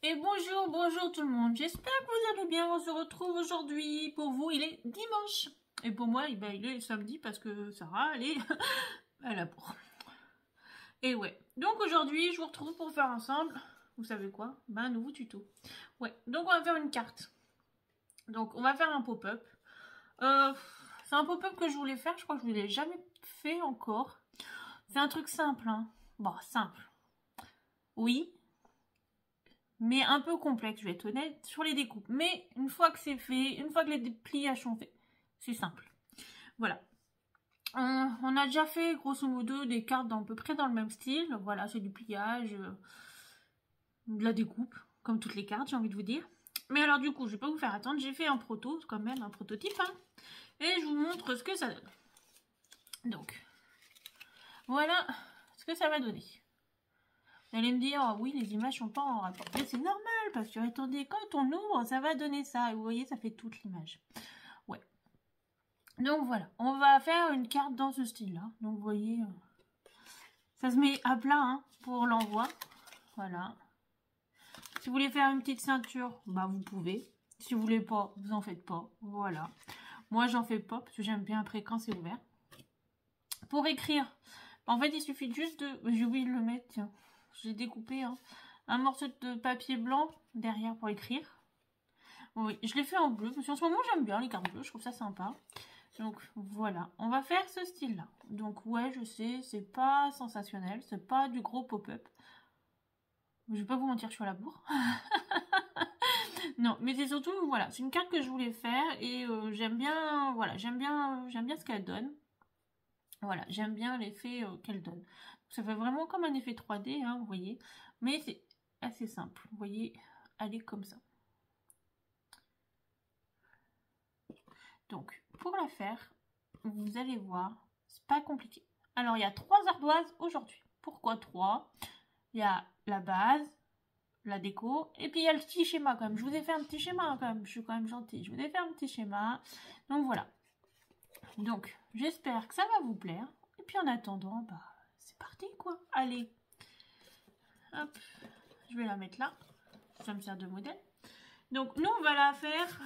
Et bonjour, bonjour tout le monde, j'espère que vous allez bien, on se retrouve aujourd'hui, pour vous il est dimanche, et pour moi il est samedi parce que Sarah elle est à la bourre. Et ouais, donc aujourd'hui je vous retrouve pour faire ensemble, vous savez quoi, un nouveau tuto. Ouais, donc on va faire une carte, donc on va faire un pop-up, c'est un pop-up que je voulais faire, je crois que je ne l'ai jamais fait encore, c'est un truc simple, hein. Bon, simple, oui, mais un peu complexe, je vais être honnête, sur les découpes. Mais une fois que c'est fait, une fois que les pliages sont faits, c'est simple. Voilà. On a déjà fait, grosso modo, des cartes à peu près dans le même style. Voilà, c'est du pliage, de la découpe, comme toutes les cartes, j'ai envie de vous dire. Mais alors du coup, je vais pas vous faire attendre, j'ai fait un proto, quand même, un prototype. Hein, et je vous montre ce que ça donne. Donc, voilà ce que ça va donner. Vous allez me dire, oh oui, les images sont pas en rapport. Mais c'est normal, parce que attendez, quand on ouvre, ça va donner ça. Et vous voyez, ça fait toute l'image. Ouais. Donc voilà, on va faire une carte dans ce style-là. Donc vous voyez, ça se met à plat hein, pour l'envoi. Voilà. Si vous voulez faire une petite ceinture, bah vous pouvez. Si vous voulez pas, vous en faites pas. Voilà. Moi, j'en fais pas, parce que j'aime bien après quand c'est ouvert. Pour écrire, en fait, il suffit juste de... J'ai oublié de le mettre, tiens. J'ai découpé hein, un morceau de papier blanc derrière pour écrire. Oui, je l'ai fait en bleu parce qu'en ce moment j'aime bien les cartes bleues, je trouve ça sympa. Donc voilà, on va faire ce style-là. Donc ouais, je sais, c'est pas sensationnel, c'est pas du gros pop-up. Je vais pas vous mentir, je suis à la bourre. Non, mais c'est surtout, voilà, c'est une carte que je voulais faire et j'aime bien, voilà, j'aime bien ce qu'elle donne. Voilà, j'aime bien l'effet qu'elle donne. Ça fait vraiment comme un effet 3D, hein, vous voyez. Mais c'est assez simple. Vous voyez, elle est comme ça. Donc, pour la faire, vous allez voir, c'est pas compliqué. Alors, il y a 3 ardoises aujourd'hui. Pourquoi 3? Il y a la base, la déco, et puis il y a le petit schéma quand même. Je vous ai fait un petit schéma quand même, je suis quand même gentille. Je vous ai fait un petit schéma. Donc, voilà. Donc, j'espère que ça va vous plaire. Et puis en attendant, bah, c'est parti quoi. Allez. Hop. Je vais la mettre là. Ça me sert de modèle. Donc, nous, on va la faire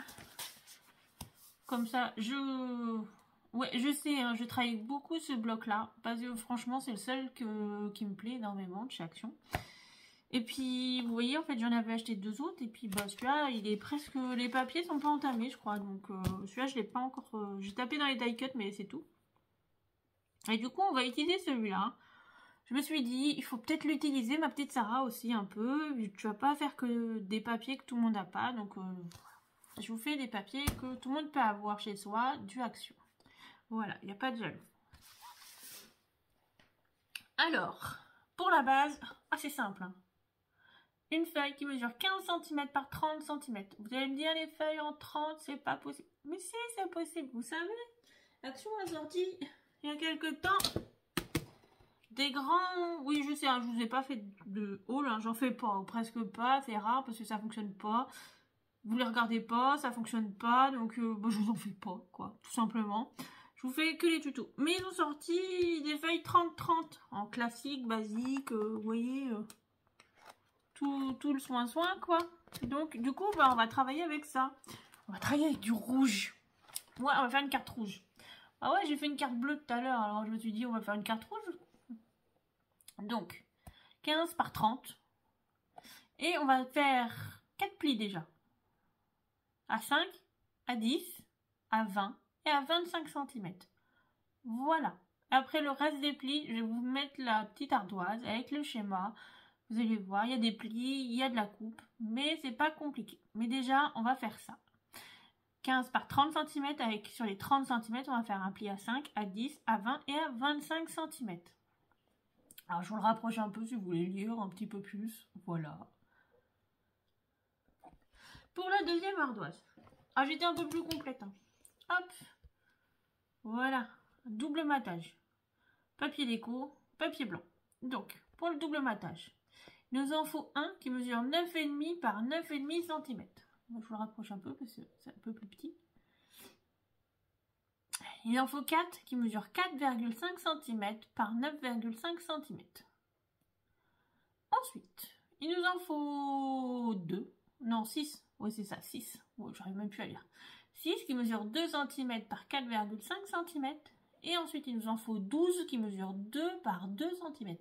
comme ça. Ouais, je sais, hein, je travaille beaucoup ce bloc-là. Parce que franchement, c'est le seul qui me plaît énormément de chez Action. Et puis, vous voyez, en fait, j'en avais acheté 2 autres. Et puis, bah, celui-là, il est presque... Les papiers sont pas entamés, je crois. Donc, celui-là, je l'ai pas encore... J'ai tapé dans les die cuts, mais c'est tout. Et du coup, on va utiliser celui-là. Je me suis dit, il faut peut-être l'utiliser, ma petite Sarah aussi, un peu. Tu vas pas faire que des papiers que tout le monde n'a pas. Donc, je vous fais des papiers que tout le monde peut avoir chez soi, du Action. Voilà, il n'y a pas de jaloux. Alors, pour la base, c'est simple. Hein. Une feuille qui mesure 15 cm par 30 cm. Vous allez me dire, les feuilles en 30, c'est pas possible. Mais si, c'est possible, vous savez. Action a sorti, il y a quelques temps, des grands... Oui, je sais, hein, je vous ai pas fait de haul, hein, j'en fais pas, ou presque pas, c'est rare parce que ça fonctionne pas. Vous les regardez pas, ça fonctionne pas, donc bah, je vous en fais pas, quoi, tout simplement. Je vous fais que les tutos. Mais ils ont sorti des feuilles 30-30, en classique, basique, vous voyez, tout le soin, quoi. Donc, du coup, bah, on va travailler avec ça. On va travailler avec du rouge. Ouais, on va faire une carte rouge. Ah ouais, j'ai fait une carte bleue tout à l'heure, alors je me suis dit, on va faire une carte rouge. Donc, 15 par 30. Et on va faire 4 plis déjà. À 5, à 10, à 20 et à 25 cm. Voilà. Après le reste des plis, je vais vous mettre la petite ardoise avec le schéma. Vous allez voir, il y a des plis, il y a de la coupe, mais c'est pas compliqué. Mais déjà, on va faire ça. 15 par 30 cm, avec sur les 30 cm, on va faire un pli à 5, à 10, à 20 et à 25 cm. Alors, je vous le rapproche un peu si vous voulez lire un petit peu plus. Voilà. Pour la deuxième ardoise. Ah, j'étais un peu plus complète. Hein. Hop. Voilà. Double matage. Papier déco, papier blanc. Donc, pour le double matage, il nous en faut un qui mesure 9,5 par 9,5 cm. Je vous le rapproche un peu parce que c'est un peu plus petit. Il en faut 4 qui mesurent 4,5 cm par 9,5 cm. Ensuite, Il nous en faut 2. Non, 6. Oui, c'est ça, 6. Ouais, j'arrive même plus à lire. 6 qui mesure 2 cm par 4,5 cm. Et ensuite, il nous en faut 12 qui mesure 2 par 2 cm.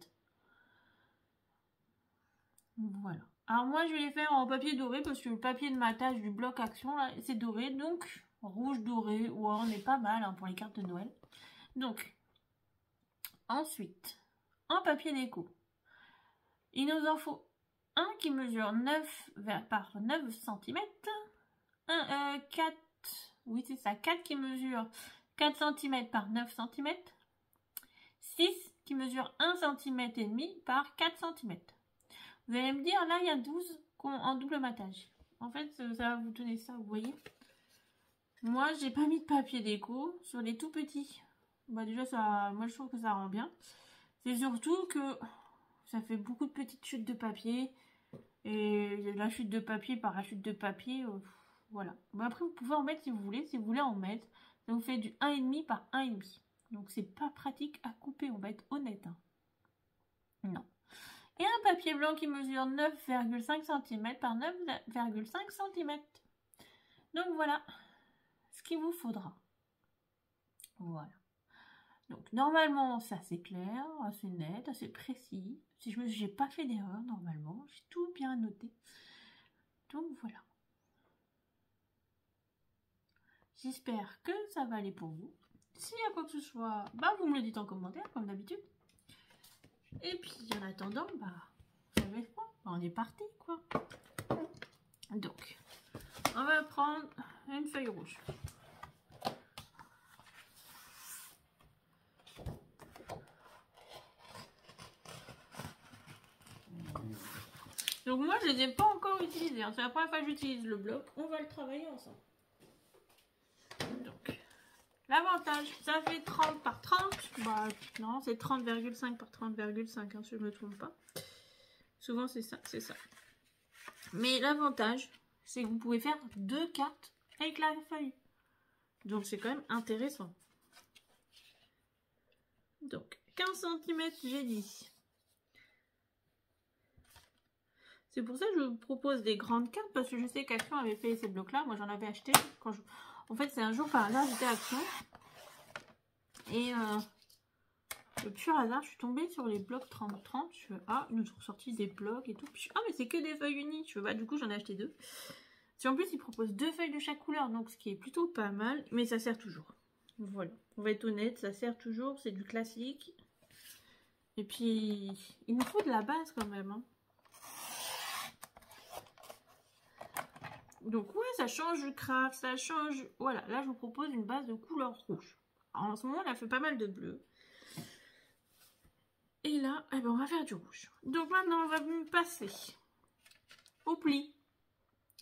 Voilà. Alors moi, je vais les faire en papier doré parce que le papier de matage du bloc action, là, c'est doré. Donc, rouge doré, ouais, on est pas mal hein, pour les cartes de Noël. Donc, ensuite, en papier déco, il nous en faut un qui mesure 9 par 9 cm. 4, oui c'est ça, 4 qui mesure 4 cm par 9 cm. 6 qui mesure 1 cm et demi par 4 cm. Vous allez me dire, là il y a 12 en double matage. En fait, ça va vous donner ça, vous voyez. Moi, j'ai pas mis de papier déco sur les tout petits. Bah déjà, ça, moi je trouve que ça rend bien. C'est surtout que ça fait beaucoup de petites chutes de papier. Et la chute de papier par la chute de papier, voilà. Bon, après, vous pouvez en mettre si vous voulez en mettre. Ça vous fait du 1,5 par 1,5. Donc, c'est pas pratique à couper, on va être honnête. Hein. Non. Et un papier blanc qui mesure 9,5 cm par 9,5 cm. Donc, voilà ce qu'il vous faudra. Voilà. Donc, normalement, c'est assez clair, assez net, assez précis. Si j'ai pas fait d'erreur, normalement. J'ai tout bien noté. Donc, voilà. J'espère que ça va aller pour vous. S'il y a quoi que ce soit, bah, vous me le dites en commentaire, comme d'habitude. Et puis, en attendant, bah, vous savez quoi, bah, on est parti, quoi. Donc, on va prendre une feuille rouge. Donc moi, je ne les ai pas encore utilisés. Hein. C'est la première fois que j'utilise le bloc. On va le travailler ensemble. Donc, l'avantage, ça fait 30 par 30. Bah, non, c'est 30,5 par 30,5, hein, si je ne me trompe pas. Souvent, c'est ça, c'est ça. Mais l'avantage, c'est que vous pouvez faire 2 cartes avec la feuille. Donc, c'est quand même intéressant. Donc, 15 cm, j'ai dit. C'est pour ça que je vous propose des grandes cartes, parce que je sais qu'Action avait fait ces blocs-là. Moi, j'en avais acheté. En fait, c'est un jour par hasard, j'étais à Action. Et le pur hasard, je suis tombée sur les blocs 30-30. Je fais, ah, ils nous ont ressorti des blocs et tout. Puis, ah, mais c'est que des feuilles unies. Je fais, bah, du coup, j'en ai acheté 2. Et en plus, ils proposent 2 feuilles de chaque couleur, donc ce qui est plutôt pas mal. Mais ça sert toujours. Voilà. On va être honnête, ça sert toujours. C'est du classique. Et puis, il nous faut de la base quand même, hein. Donc ouais, ça change du craft, ça change... Voilà, là je vous propose une base de couleur rouge. Alors, en ce moment, on a fait pas mal de bleu. Et là, eh ben, on va faire du rouge. Donc maintenant, on va passer au pli.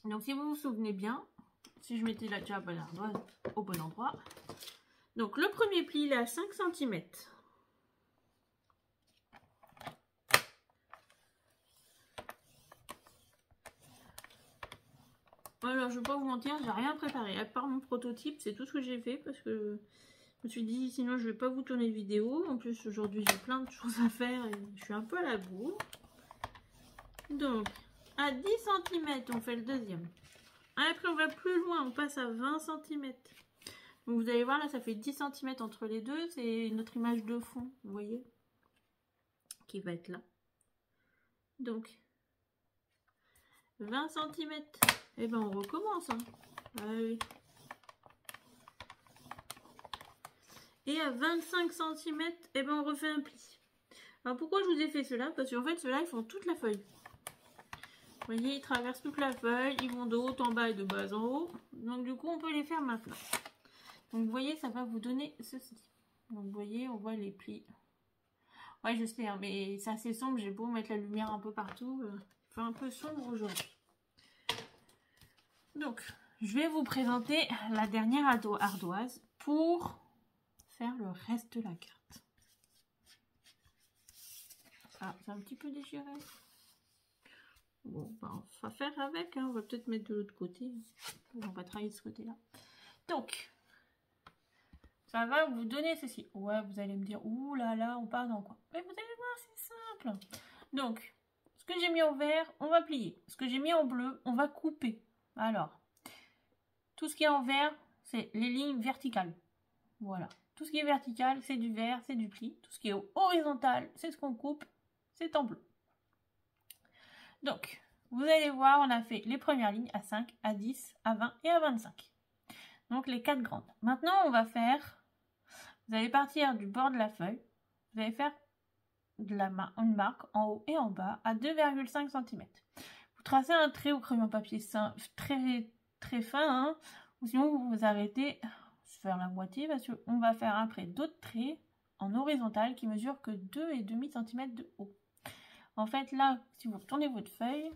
Donc si vous vous souvenez bien, si je mettais la job au bon endroit. Donc le premier pli, il est à 5 cm. Alors, je ne vais pas vous mentir, j'ai rien préparé. À part mon prototype, c'est tout ce que j'ai fait parce que je me suis dit, sinon je ne vais pas vous tourner de vidéo. En plus, aujourd'hui, j'ai plein de choses à faire et je suis un peu à la bourre. Donc, à 10 cm, on fait le deuxième. Après, on va plus loin, on passe à 20 cm. Donc, vous allez voir, là, ça fait 10 cm entre les deux. C'est notre image de fond, vous voyez, qui va être là. Donc, 20 cm. Et ben on recommence. Hein. Allez. Et à 25 cm, et ben on refait un pli. Alors pourquoi je vous ai fait cela? Parce qu'en fait, ceux-là, ils font toute la feuille. Vous voyez, ils traversent toute la feuille. Ils vont de haut en bas et de bas en haut. Donc du coup, on peut les faire maintenant. Donc vous voyez, ça va vous donner ceci. Donc vous voyez, on voit les plis. Ouais, je sais, hein, mais c'est assez sombre. J'ai beau mettre la lumière un peu partout. Il fait un peu sombre aujourd'hui. Donc, je vais vous présenter la dernière ardoise pour faire le reste de la carte. Ah, c'est un petit peu déchiré. Bon, ben, on va faire avec. Hein. On va peut-être mettre de l'autre côté. On va travailler de ce côté-là. Donc, ça va vous donner ceci. Ouais, vous allez me dire, ouh là là, on part dans quoi? Mais vous allez voir, c'est simple. Donc, ce que j'ai mis en vert, on va plier. Ce que j'ai mis en bleu, on va couper. Alors, tout ce qui est en vert, c'est les lignes verticales. Voilà. Tout ce qui est vertical, c'est du vert, c'est du pli. Tout ce qui est horizontal, c'est ce qu'on coupe, c'est en bleu. Donc, vous allez voir, on a fait les premières lignes à 5, à 10, à 20 et à 25. Donc, les 4 grandes. Maintenant, on va faire, vous allez partir du bord de la feuille, vous allez faire une marque en haut et en bas à 2,5 cm. Vous tracez un trait au crayon papier très, très fin, hein, ou sinon vous vous arrêtez faire la moitié parce qu'on va faire après d'autres traits en horizontal qui mesurent que 2,5 cm de haut. En fait, là, si vous retournez votre feuille,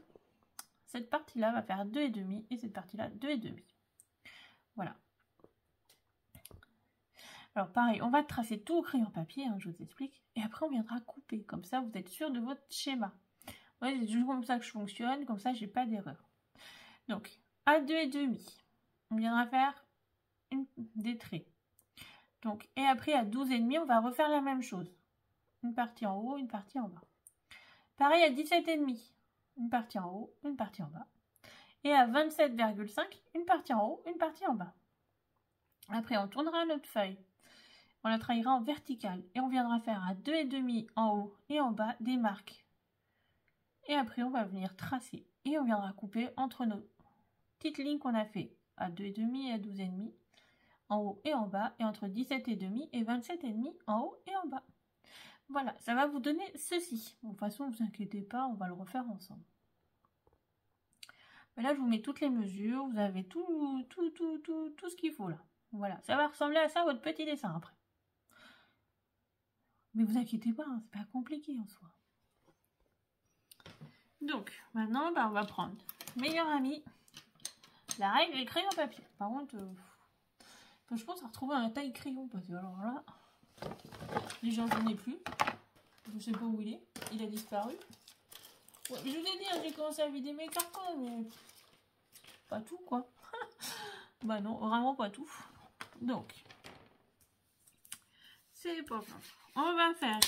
cette partie-là va faire 2,5 et cette partie-là 2,5. Voilà. Alors pareil, on va tracer tout au crayon papier, hein, je vous explique, et après on viendra couper. Comme ça, vous êtes sûr de votre schéma. Ouais, c'est toujours comme ça que je fonctionne, comme ça, j'ai pas d'erreur. Donc, à 2,5, on viendra faire des traits. Donc, et après à 12,5, on va refaire la même chose. Une partie en haut, une partie en bas. Pareil à 17,5, une partie en haut, une partie en bas. Et à 27,5, une partie en haut, une partie en bas. Après, on tournera notre feuille. On la travaillera en verticale et on viendra faire à 2,5 en haut et en bas des marques. Et après, on va venir tracer et on viendra couper entre nos petites lignes qu'on a fait à 2,5 et à 12,5 en haut et en bas et entre 17,5 et 27,5 en haut et en bas. Voilà, ça va vous donner ceci. Bon, de toute façon, ne vous inquiétez pas, on va le refaire ensemble. Mais là, je vous mets toutes les mesures, vous avez tout ce qu'il faut là. Voilà, ça va ressembler à ça votre petit dessin après. Mais vous inquiétez pas, hein, c'est pas compliqué en soi. Donc, maintenant, on va prendre meilleur ami, la règle et le crayon papier. Par contre, je pense à retrouver un taille crayon parce que alors là, déjà j'en ai plus. Je sais pas où il a disparu. Ouais, je vous ai dit, hein, j'ai commencé à vider mes cartons, mais pas tout quoi. Bah non, vraiment pas tout. Donc, c'est pas grave. On va faire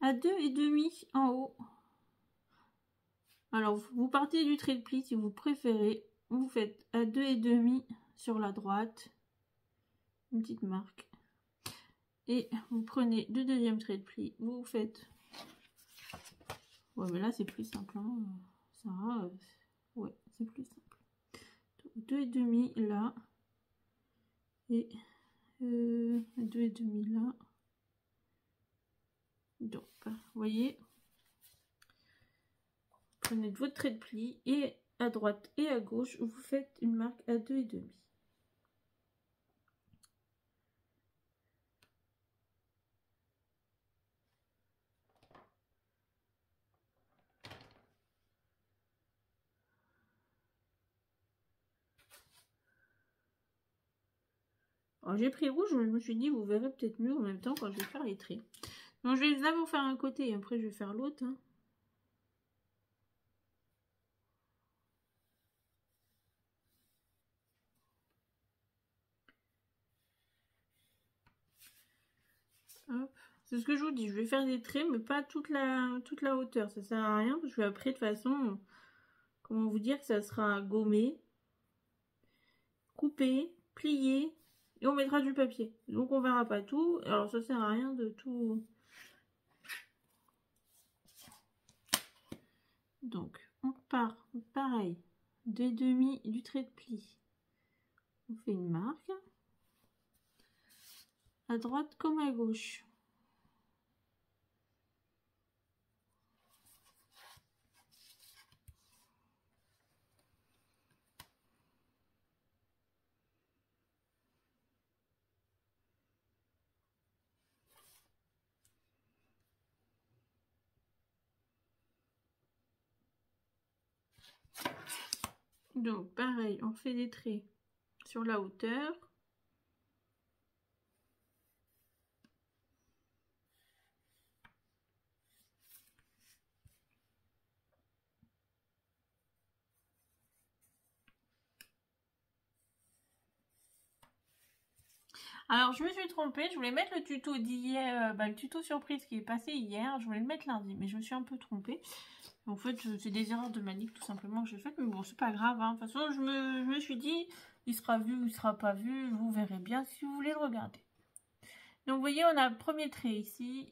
à 2,5 en haut. Alors, vous partez du trait de pli si vous préférez. Vous faites à 2,5 sur la droite. Une petite marque. Et vous prenez le deuxième trait de pli. Vous faites... Ouais, mais là, c'est plus simple. Hein. Sarah, ouais, c'est plus simple. 2,5 là. Et 2,5 là. Donc, vous voyez, prenez votre trait de pli et à droite et à gauche, vous faites une marque à 2,5. Alors j'ai pris rouge, mais je me suis dit, vous verrez peut-être mieux en même temps quand je vais faire les traits. Donc je vais d'abord faire un côté et après je vais faire l'autre. Hein. C'est ce que je vous dis, je vais faire des traits, mais pas toute la hauteur. Ça sert à rien, parce que après, de toute façon, comment vous dire que ça sera gommé, coupé, plié, et on mettra du papier. Donc on verra pas tout. Alors ça sert à rien de tout... Donc, on part, pareil, 2,5 du trait de pli. On fait une marque. À droite comme à gauche. Donc, pareil, on fait des traits sur la hauteur. Alors, je me suis trompée, je voulais mettre le tuto d'hier, le tuto surprise qui est passé hier, je voulais le mettre lundi, mais je me suis un peu trompée. En fait, c'est des erreurs de manip tout simplement que j'ai faites, mais bon, c'est pas grave. Hein. De toute façon, je me suis dit, il sera vu ou il sera pas vu, vous verrez bien si vous voulez le regarder. Donc, vous voyez, on a le premier trait ici,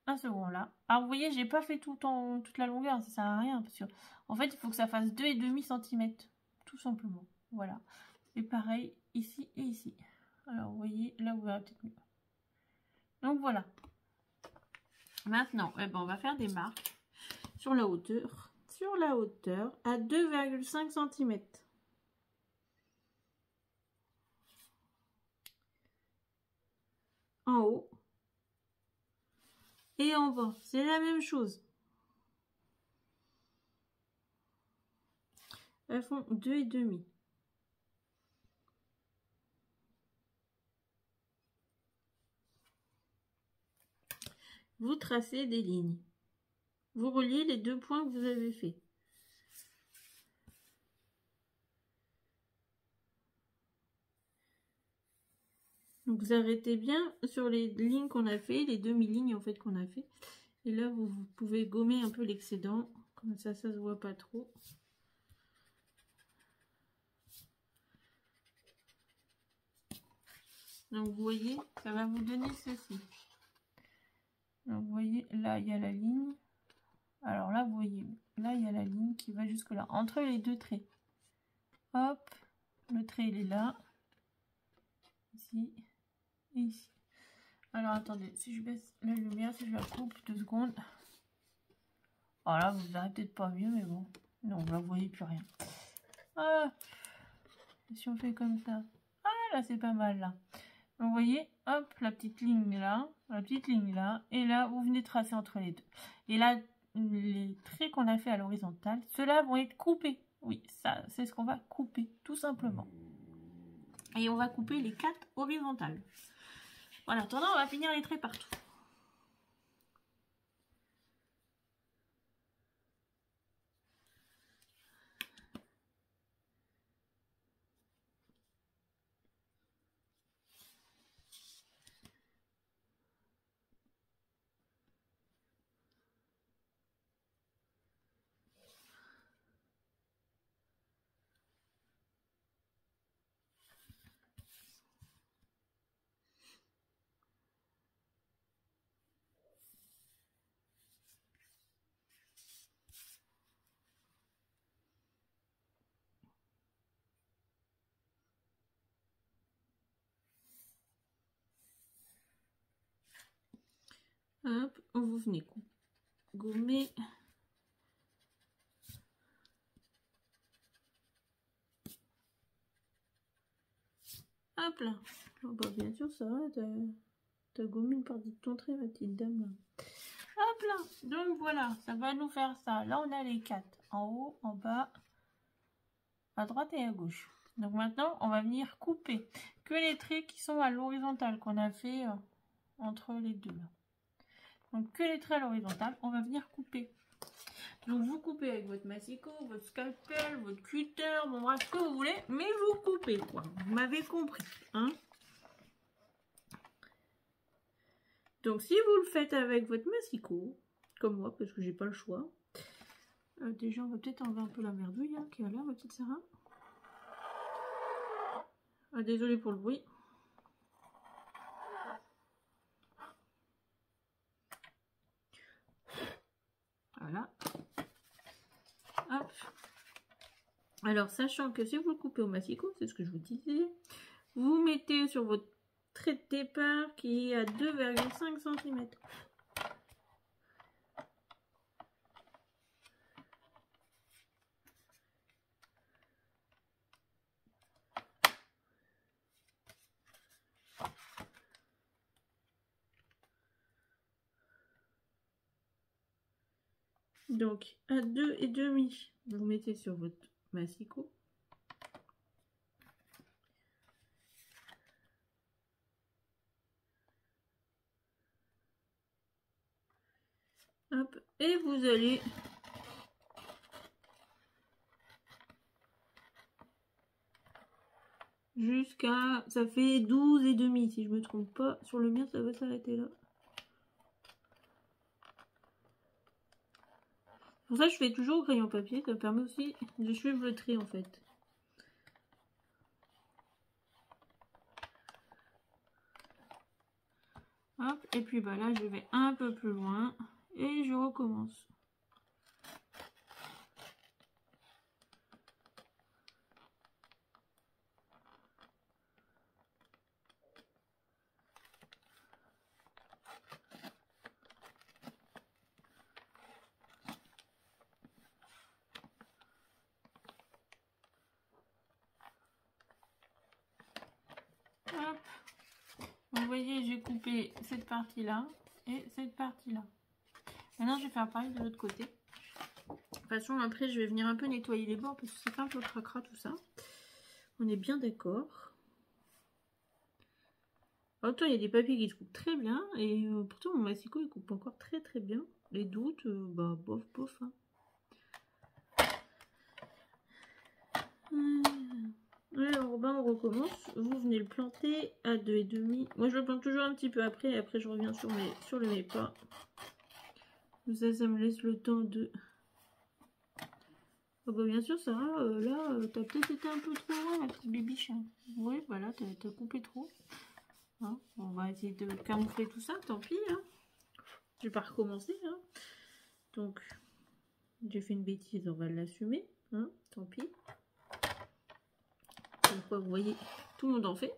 un second là. Alors, vous voyez, j'ai pas fait toute la longueur, ça sert à rien, parce que en fait, il faut que ça fasse 2,5 cm, tout simplement. Voilà. Et pareil, ici et ici. Alors, vous voyez, là, vous verrez peut-être mieux. Donc, voilà. Maintenant, eh ben, on va faire des marques sur la hauteur. Sur la hauteur à 2,5 cm. En haut. Et en bas. C'est la même chose. Elles font 2,5. Vous tracez des lignes. Vous reliez les deux points que vous avez fait. Donc vous arrêtez bien sur les lignes qu'on a fait, les demi-lignes en fait qu'on a fait. Et là vous pouvez gommer un peu l'excédent, comme ça se voit pas trop. Donc vous voyez, ça va vous donner ceci. Donc vous voyez, là il y a la ligne. Alors là vous voyez, là il y a la ligne qui va jusque là, entre les deux traits. Hop, le trait il est là. Ici et ici. Alors attendez, si je baisse la lumière, si je la coupe 2 secondes. Alors là, vous verrez peut-être pas mieux, mais bon. Non, là, vous voyez plus rien. Ah, si on fait comme ça. Ah, là, c'est pas mal, là. Donc, vous voyez, hop, la petite ligne là, la petite ligne là. Et là, vous venez tracer entre les deux. Et là, les traits qu'on a fait à l'horizontale, ceux-là vont être coupés. Oui, ça, c'est ce qu'on va couper, tout simplement. Et on va couper les 4 horizontales. En attendant, on va finir les traits partout. Hop, vous venez gommer. Hop là. Oh bah bien sûr, ça va, t'as gommé une partie de ton trait, ma petite dame. Là. Hop là. Donc voilà, ça va nous faire ça. Là, on a les 4. En haut, en bas, à droite et à gauche. Donc maintenant, on va venir couper que les traits qui sont à l'horizontale qu'on a fait entre les deux. Là. Donc que les traits à l'horizontale, on va venir couper. Donc vous coupez avec votre massicot, votre scalpel, votre cutter, bon bref, ce que vous voulez, mais vous coupez quoi. Vous m'avez compris, hein? Donc si vous le faites avec votre massicot, comme moi, parce que j'ai pas le choix. Déjà, on va peut-être enlever un peu la merdouille hein, qui a là, ma petite Sarah. Ah, désolée pour le bruit. Voilà. Hop. Alors, sachant que si vous le coupez au massicot, c'est ce que je vous disais, vous mettez sur votre trait de départ qui est à 2,5 cm. Donc, à 2,5, vous mettez sur votre massicot. Hop, et vous allez jusqu'à, ça fait 12,5 si je me trompe pas. Sur le mien, ça va s'arrêter là. Pour ça, je fais toujours au crayon papier. Ça permet aussi de suivre le trait, en fait. Hop, et puis bah là, je vais un peu plus loin. Et je recommence. Hop. Vous voyez, j'ai coupé cette partie-là et cette partie-là. Maintenant, je vais faire pareil de l'autre côté. De toute façon, après, je vais venir un peu nettoyer les bords parce que ça fait un peu cracra tout ça. On est bien d'accord. Autant il y a des papiers qui se coupent très bien et pourtant mon massicot il coupe encore très très bien. Les doutes, bah bof bof. Hein. Alors ben on recommence. Vous venez le planter à 2,5. Moi je le plante toujours un petit peu après et après je reviens sur mes pas. Ça me laisse le temps de... Oh bah bien sûr Sarah, là t'as peut-être été un peu trop loin ma petite bibiche. Hein. Oui voilà, t'as coupé trop. Hein, on va essayer de camoufler tout ça, tant pis. Hein. Je vais pas recommencer. Hein. Donc, j'ai fait une bêtise, on va l'assumer. Hein, tant pis. Comme quoi, vous voyez, tout le monde en fait.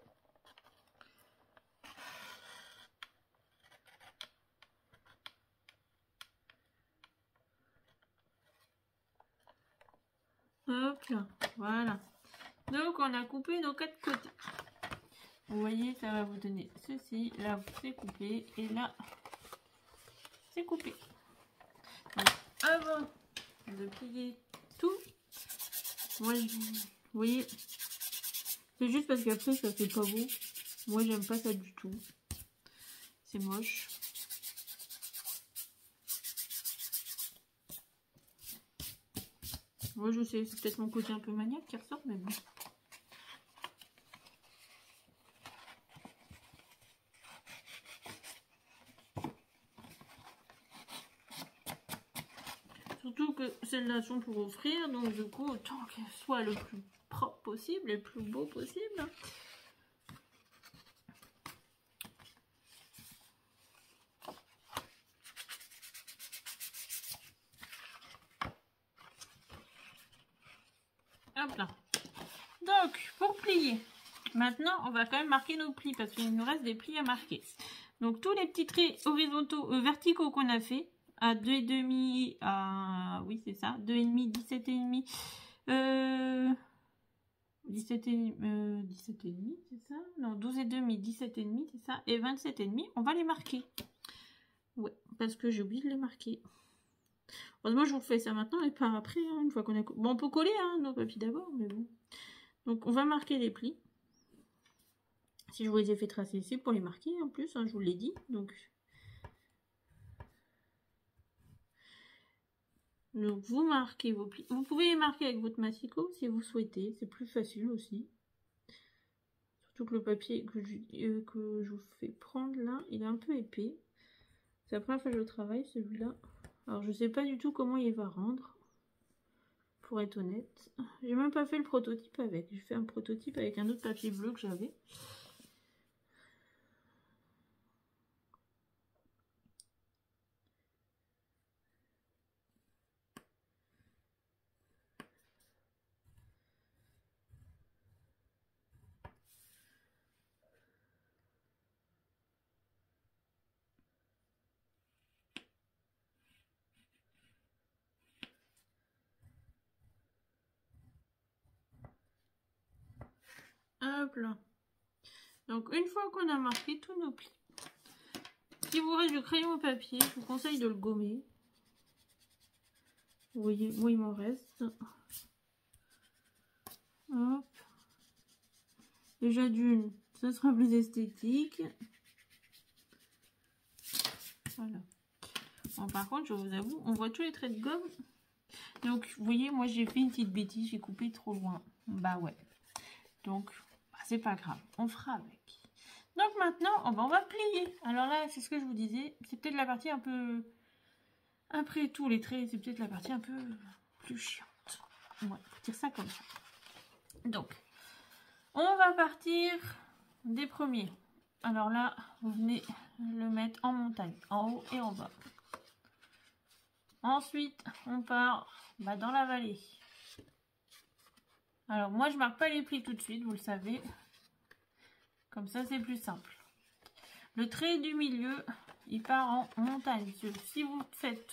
Hop là, voilà. Donc, on a coupé nos 4 côtés. Vous voyez, ça va vous donner ceci. Là, c'est coupé. Et là, c'est coupé. Donc, avant de plier tout, moi, vous voyez, c'est juste parce qu'après, ça fait pas beau. Moi, j'aime pas ça du tout. C'est moche. Moi, je sais, c'est peut-être mon côté un peu maniaque qui ressort, mais bon. Surtout que celles-là sont pour offrir, donc du coup, autant qu'elles soient le plus propre possible, le plus beau possible. Hop là. Donc, pour plier, maintenant, on va quand même marquer nos plis, parce qu'il nous reste des plis à marquer. Donc, tous les petits traits horizontaux, verticaux qu'on a fait, à 2,5, à... oui, c'est ça, 2,5, 17,5, 17,5, c'est ça? Non, 12,5, 17,5, c'est ça? Et 27,5, on va les marquer. Ouais, parce que j'ai oublié de les marquer. Heureusement, je vous fais ça maintenant et pas après, hein, une fois qu'on a... Bon, on peut coller hein, nos papiers d'abord, mais bon. Donc, on va marquer les plis. Si je vous les ai fait tracer ici pour les marquer, en plus, hein, je vous l'ai dit. Donc, vous marquez vos plis. Vous pouvez les marquer avec votre massicot si vous souhaitez. C'est plus facile aussi. Surtout que le papier que je vous fais prendre là, il est un peu épais. C'est la première fois que je travaille, celui-là. Alors, je sais pas du tout comment il va rendre. Pour être honnête. J'ai même pas fait le prototype avec. J'ai fait un prototype avec un autre papier bleu que j'avais. Hop là. Donc une fois qu'on a marqué tous nos plis, si vous reste du crayon au papier, je vous conseille de le gommer. Vous voyez, moi il m'en reste. Hop. Déjà d'une, ça sera plus esthétique. Voilà. Bon, par contre, je vous avoue, on voit tous les traits de gomme. Donc, vous voyez, moi j'ai fait une petite bêtise, j'ai coupé trop loin. Bah ouais. Donc, bah, c'est pas grave, on fera avec. Donc maintenant, on va plier. Alors là, c'est ce que je vous disais, c'est peut-être la partie un peu Après tout, les traits, c'est peut-être la partie un peu plus chiante. On va dire ça comme ça. Donc, on va partir des premiers. Alors là, vous venez le mettre en montagne, en haut et en bas. Ensuite, on part dans la vallée. Alors moi, je marque pas les plis tout de suite, vous le savez. Comme ça, c'est plus simple. Le trait du milieu, il part en montagne. Si vous faites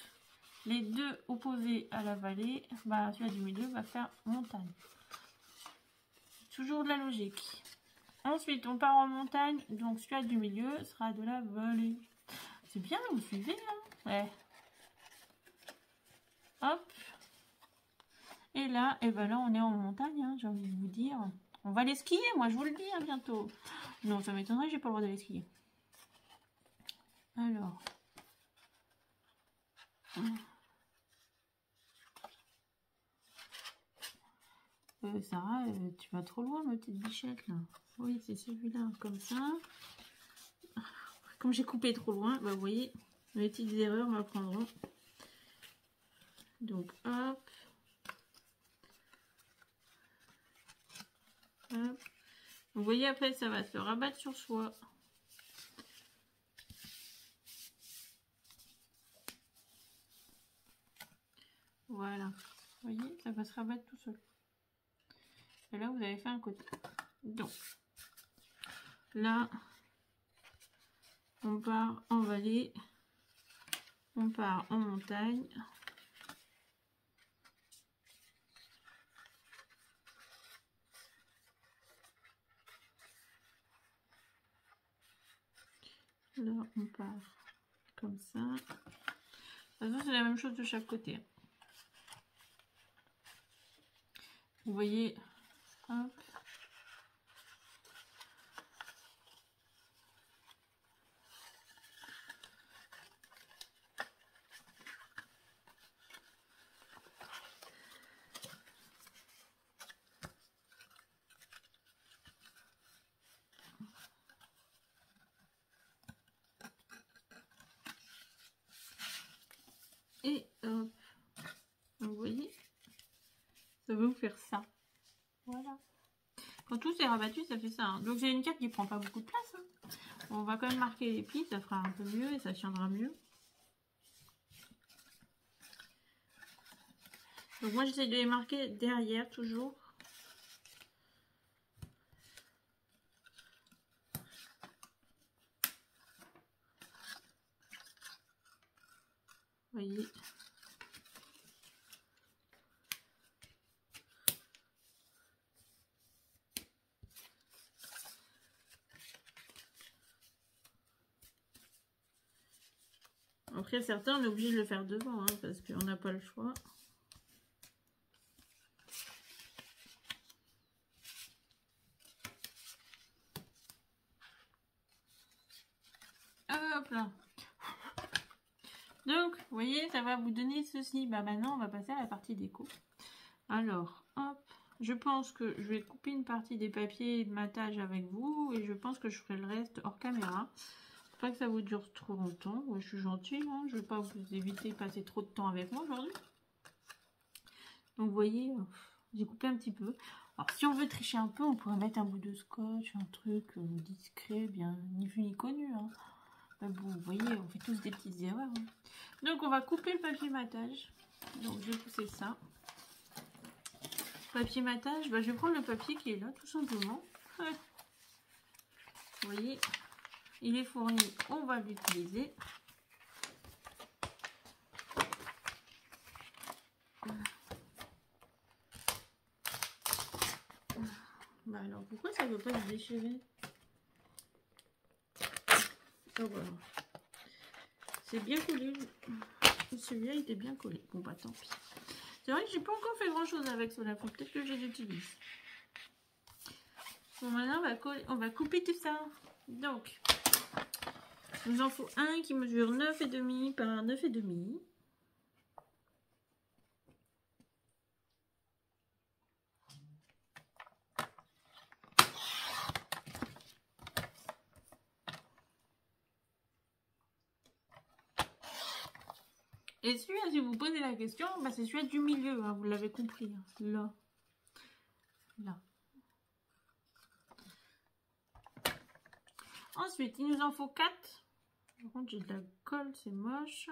les deux opposés à la vallée, celui du milieu va faire montagne. Toujours de la logique. Ensuite, on part en montagne, donc celui du milieu sera de la vallée. C'est bien, vous suivez, hein? Ouais. Hop. Et là, là, on est en montagne, hein, j'ai envie de vous dire. On va aller skier, moi, je vous le dis, hein, bientôt. Non, ça m'étonnerait, j'ai pas le droit d'aller skier. Alors. Sarah, tu vas trop loin, ma petite bichette, là. Oui, c'est celui-là, comme ça. Comme j'ai coupé trop loin, vous voyez, mes petites erreurs m'apprendront. Donc, hop. Hop. Vous voyez, après, ça va se rabattre sur soi. Voilà. Vous voyez, ça va se rabattre tout seul. Et là, vous avez fait un côté. Donc, là, on part en vallée. On part en montagne. Là, on part comme ça. De toute façon, c'est la même chose de chaque côté. Vous voyez, hop. Et hop. Vous voyez, ça va vous faire ça. Voilà. Quand tout s'est rabattu, ça fait ça. Hein. Donc j'ai une carte qui prend pas beaucoup de place. Hein. On va quand même marquer les plis, ça fera un peu mieux et ça tiendra mieux. Donc moi j'essaie de les marquer derrière toujours. Vous voyez. Après certains on est obligé de le faire devant hein, parce qu'on n'a pas le choix. Hop là. Donc, vous voyez, ça va vous donner ceci. Maintenant, on va passer à la partie déco. Alors, hop, je pense que je vais couper une partie des papiers de matage avec vous. Et je pense que je ferai le reste hors caméra. Faut pas que ça vous dure trop longtemps. Ouais, je suis gentille, hein, je ne vais pas vous éviter de passer trop de temps avec moi aujourd'hui. Donc, vous voyez, j'ai coupé un petit peu. Alors, si on veut tricher un peu, on pourrait mettre un bout de scotch, un truc discret, bien ni vu ni connu. Hein. Bon, vous voyez, on fait tous des petites erreurs. Hein. Donc, on va couper le papier matage. Donc, je vais pousser ça. Papier matage, je vais prendre le papier qui est là, tout simplement. Ouais. Vous voyez, il est fourni, on va l'utiliser. Alors, pourquoi ça ne veut pas se déchirer? Oh, voilà. C'est bien collé. Celui-là, il était bien collé. Bon, tant pis. C'est vrai que j'ai pas encore fait grand chose avec cela. Faut peut-être que je les utilise. Bon, maintenant, on va couper tout ça. Donc, il nous en faut un qui mesure 9,5 par 9,5. Et celui-là, si vous posez la question, bah, c'est celui du milieu, hein, vous l'avez compris. Hein, là. Là. Ensuite, il nous en faut 4. Par contre, j'ai de la colle, c'est moche.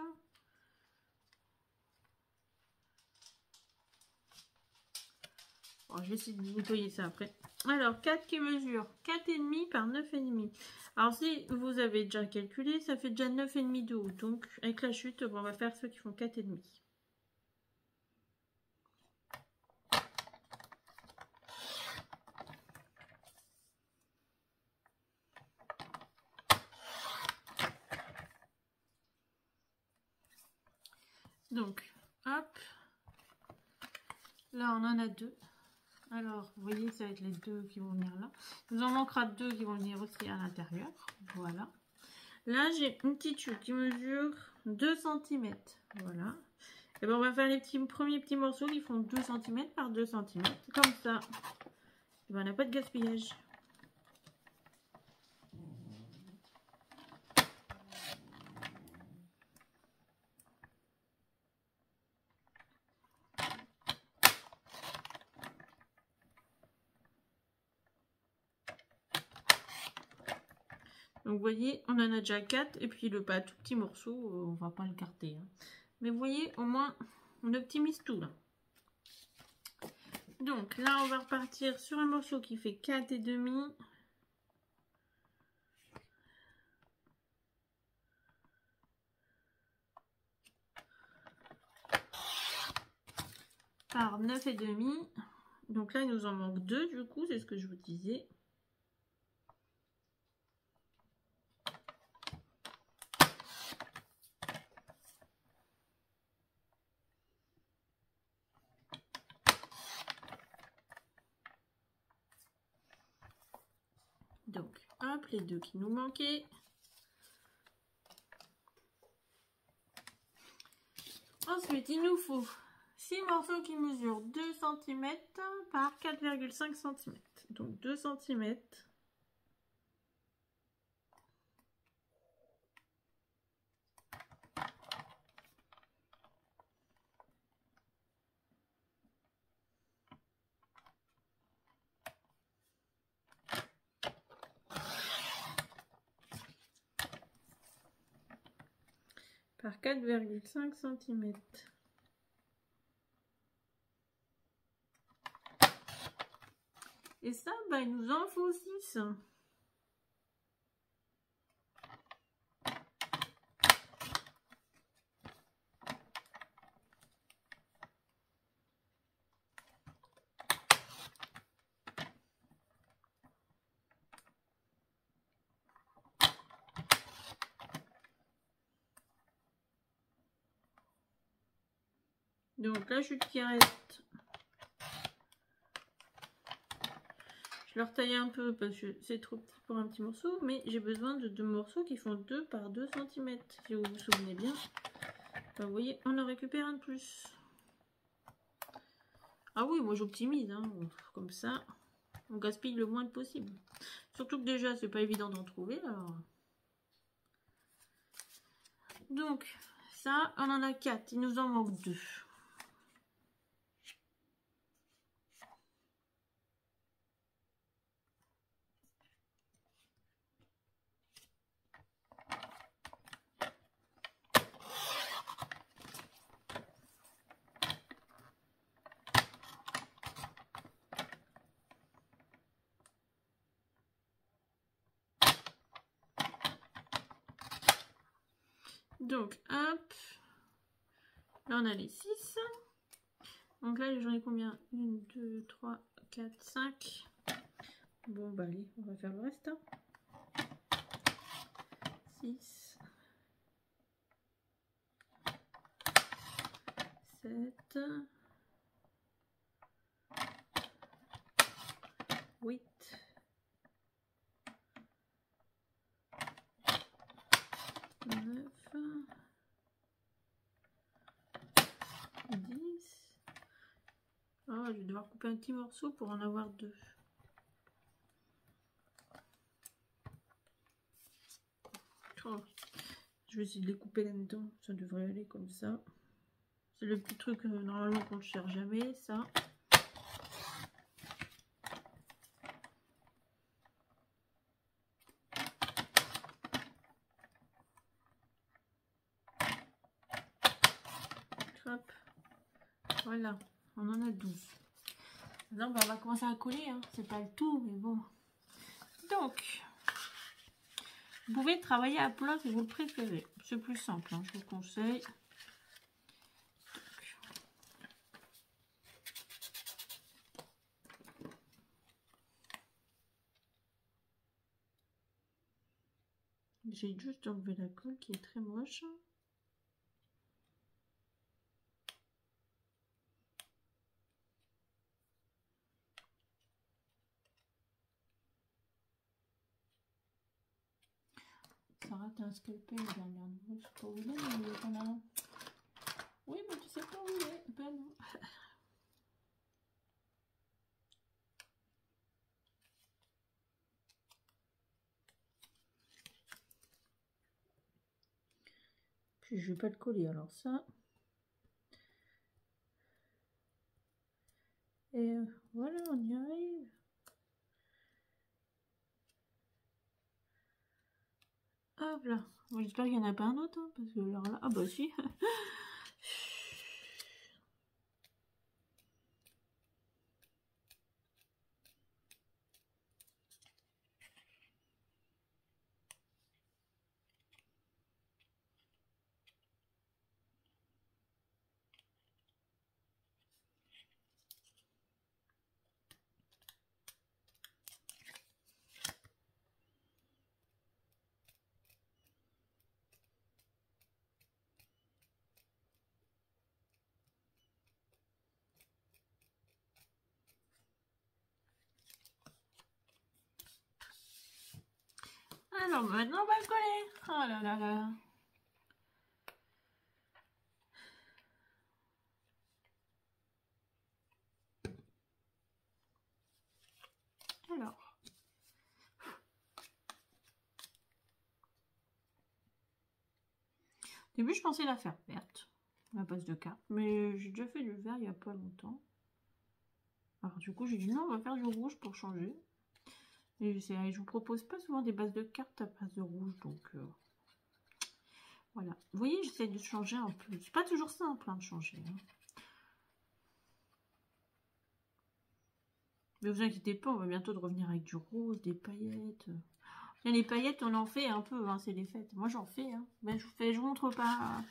Bon, je vais essayer de nettoyer ça après. Alors, 4 qui mesure 4,5 par 9,5. Alors, si vous avez déjà calculé, ça fait déjà 9,5 de haut. Donc, avec la chute, bon, on va faire ceux qui font 4,5. Donc, hop. Là, on en a 2. Alors, vous voyez, ça va être les 2 qui vont venir là. Il nous en manquera 2 qui vont venir aussi à l'intérieur. Voilà. Là, j'ai une petite chute qui mesure 2 cm. Voilà. Et bien, on va faire les premiers petits morceaux qui font 2 cm par 2 cm. Comme ça. Et ben, on n'a pas de gaspillage. Donc, vous voyez, on en a déjà 4. Et puis, le pas tout petit morceau, on va pas le garder. Hein. Mais vous voyez, au moins, on optimise tout là. Donc, là, on va repartir sur un morceau qui fait 4,5. Par 9,5. Donc là, il nous en manque 2, du coup, c'est ce que je vous disais. Donc, hop, les 2 qui nous manquaient. Ensuite, il nous faut 6 morceaux qui mesurent 2 cm par 4,5 cm. Donc 2 cm. Par 4,5 cm. Et ça, bah, il nous en faut 6. Donc la chute qui reste, je leur taille un peu parce que c'est trop petit pour un petit morceau, mais j'ai besoin de 2 morceaux qui font 2 par 2 cm. Si vous vous souvenez bien, ben, vous voyez, on en récupère un de plus. Ah oui, moi j'optimise, hein. Comme ça, on gaspille le moins possible. Surtout que déjà, c'est pas évident d'en trouver. Alors. Donc, ça, on en a 4. Il nous en manque 2. Donc, hop. Là, on a les 6. Donc là, j'en ai combien? 1, 2, 3, 4, 5. Bon, bah allez, on va faire le reste. 6, 7, 8, 9, 10. Oh, je vais devoir couper un petit morceau pour en avoir 2. Oh, je vais essayer de les couper là-dedans. Ça devrait aller comme ça. C'est le petit truc normalement qu'on ne cherche jamais, ça. Hop. Voilà, on en a 12. Maintenant, on va commencer à coller, hein. C'est pas le tout, mais bon. Donc, vous pouvez travailler à plat si vous le préférez. C'est plus simple, hein, je vous conseille. J'ai juste enlevé la colle qui est très moche. Sarah, t'as un scalpel la dernière fois. Je sais pas où il est, mais t'en as un. Oui, mais tu sais pas où il est. Ben non. Puis je vais pas le coller, alors ça. Et voilà, on y arrive. Hop là. Bon, j'espère qu'il n'y en a pas un autre, hein, parce que alors là... Ah bah si. Alors maintenant on va le coller. Oh là là là. Alors. Au début je pensais la faire verte. La base de carte. Mais j'ai déjà fait du vert il n'y a pas longtemps. Alors du coup j'ai dit non, on va faire du rouge pour changer. Et je vous propose pas souvent des bases de cartes à base de rouge, donc voilà. Vous voyez, j'essaie de changer un peu. C'est pas toujours simple hein, de changer. Hein. Mais vous inquiétez pas, on va bientôt de revenir avec du rose, des paillettes. Bien, les paillettes, on en fait un peu, hein, c'est des fêtes. Moi j'en fais. Hein. Ben, je vous montre pas,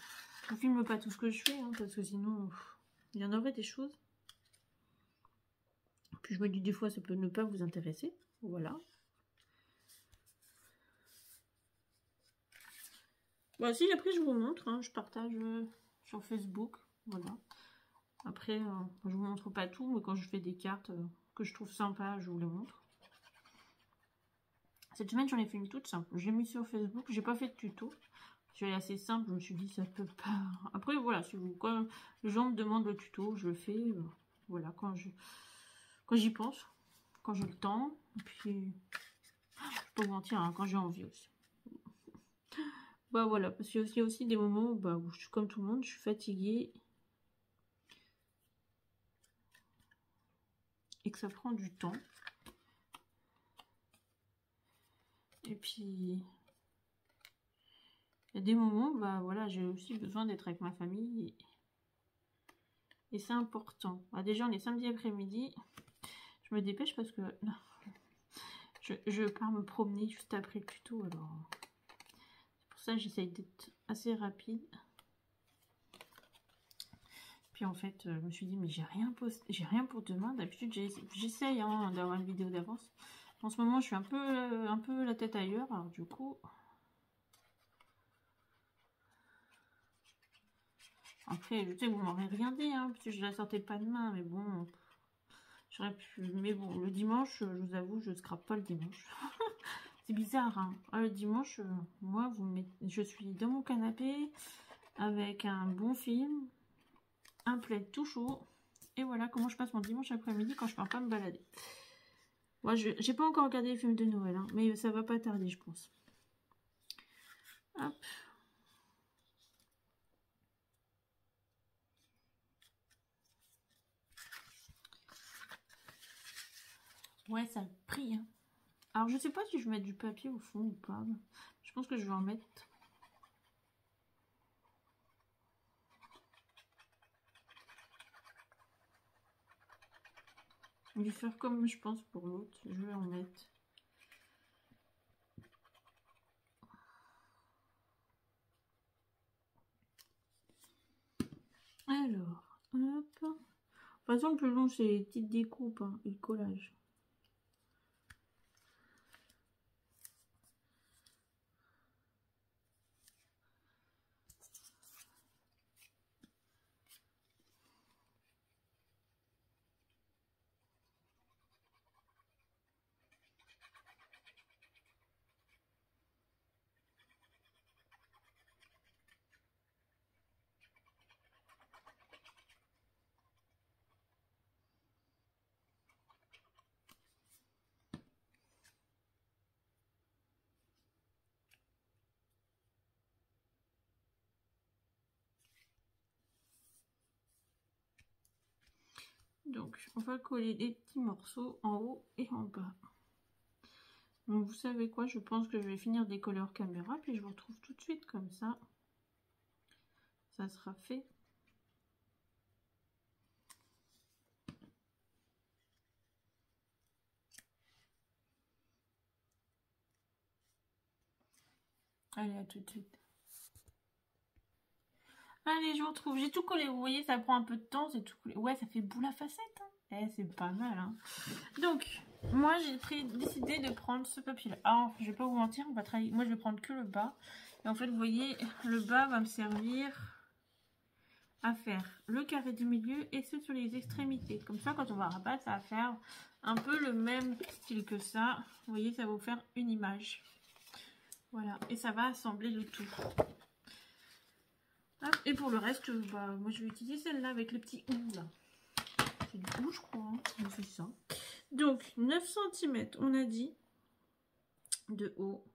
je vous filme pas tout ce que je fais, hein, parce que sinon, il y en aurait des choses. Puis je me dis des fois, ça peut ne pas vous intéresser. Voilà. Bon, si après je vous montre, hein, je partage sur Facebook, voilà. Après, je vous montre pas tout, mais quand je fais des cartes que je trouve sympa, je vous les montre. Cette semaine, j'en ai fait une toute simple. J'ai mis sur Facebook, j'ai pas fait de tuto. Je suis assez simple, je me suis dit ça peut pas. Après, voilà, si vous, quand les gens me demandent le tuto, je le fais. Voilà, quand j'y pense, quand j'ai le temps, et puis je peux pas vous mentir, hein, quand j'ai envie aussi. Bah voilà, parce qu'il y a aussi des moments où, où je suis comme tout le monde, je suis fatiguée. Et que ça prend du temps. Et puis, il y a des moments, voilà, j'ai aussi besoin d'être avec ma famille. Et c'est important. Déjà, on est samedi après-midi. Je me dépêche parce que je pars me promener juste après le tuto. Alors, c'est pour ça que j'essaye d'être assez rapide. Puis en fait, je me suis dit, mais j'ai rien pour demain. D'habitude, j'essaye hein, d'avoir une vidéo d'avance. En ce moment, je suis un peu la tête ailleurs. Alors du coup... Après, je sais que vous m'aurez rien dit, hein, parce que je la sortais pas demain, mais bon, j'aurais pu. Mais bon, le dimanche, je vous avoue, je scrape pas le dimanche. C'est bizarre, hein. Ah, le dimanche, moi, je suis dans mon canapé avec un bon film, un plaid tout chaud, et voilà comment je passe mon dimanche après-midi quand je pars pas me balader. Moi, j'ai pas encore regardé les films de Noël, hein, mais ça va pas tarder, je pense. Hop. Ouais, ça prie. Hein. Alors, je sais pas si je vais mettre du papier au fond ou pas. Je pense que je vais en mettre. Je vais faire comme je pense pour l'autre. Je vais en mettre. Alors, hop. De toute façon, le plus long, c'est les petites découpes hein, et le collage. Donc, on va coller des petits morceaux en haut et en bas. Donc, vous savez quoi? Je pense que je vais finir des couleurs caméra, puis je vous retrouve tout de suite comme ça. Ça sera fait. Allez, à tout de suite. Allez, je vous retrouve. J'ai tout collé. Vous voyez, ça prend un peu de temps. C'est tout collé. Ouais, ça fait boule à facette. Hein. Eh, c'est pas mal. Hein. Donc, moi, j'ai décidé de prendre ce papier-là. Ah, je vais pas vous mentir. On va travailler. Moi, je vais prendre que le bas. Et en fait, vous voyez, le bas va me servir à faire le carré du milieu et ceux sur les extrémités. Comme ça, quand on va rabattre, ça va faire un peu le même style que ça. Vous voyez, ça va vous faire une image. Voilà. Et ça va assembler le tout. Hop, et pour le reste, bah, moi je vais utiliser celle-là avec le petit ou là. C'est du ou je crois, hein. On fait ça. Donc 9 cm, on a dit, de haut.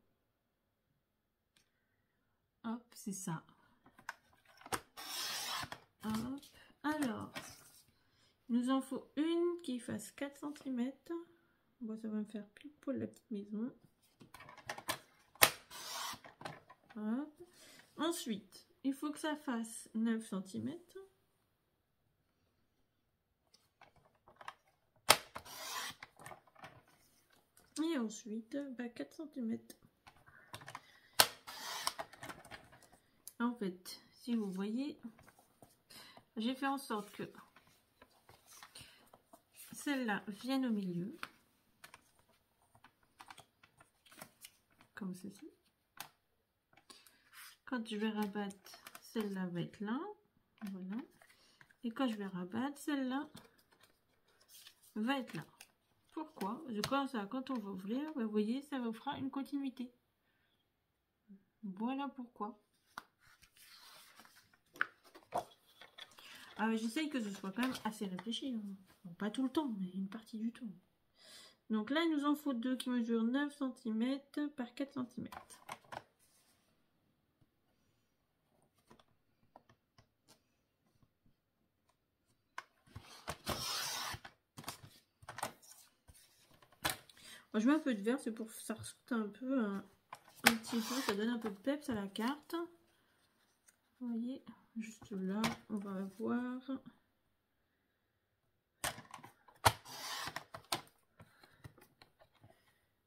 Hop, c'est ça. Hop. Alors, il nous en faut une qui fasse 4 cm. Bon, ça va me faire pile poil la petite maison. Hop. Ensuite, il faut que ça fasse 9 cm. Et ensuite, bah, 4 cm. En fait, si vous voyez, j'ai fait en sorte que celle-là vienne au milieu. Comme ceci. Quand je vais rabattre, celle-là va être là. Voilà. Et quand je vais rabattre, celle-là va être là. Pourquoi? Quand on va ouvrir, vous voyez, ça vous fera une continuité. Voilà pourquoi. J'essaye que ce soit quand même assez réfléchi. Hein. Bon, pas tout le temps, mais une partie du temps. Donc là, il nous en faut deux qui mesurent 9 cm par 4 cm. Je mets un peu de vert, c'est pour que ça ressorte un peu, un petit peu, ça donne un peu de peps à la carte. Vous voyez, juste là, on va avoir...